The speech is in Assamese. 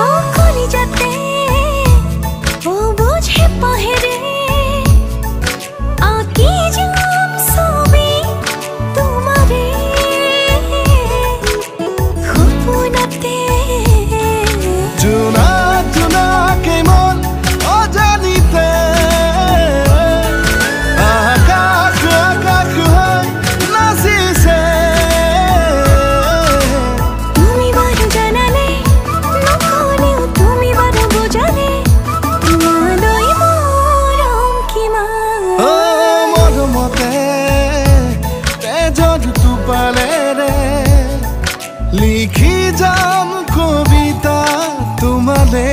ओ कली जाते ओ बुझे पहरे आकी जाम सोबी तुम्हारे खुपुनाते चुना चुना के मन अजानिते आकाश आकाश है नाचिছে তুমি বড় জানালে নকলেও তুমি বড় বোঝালে তোমারই মরম কিমান ও মরমতে তেজত তুপালেৰে লিখি যাম কবিতা তোমালে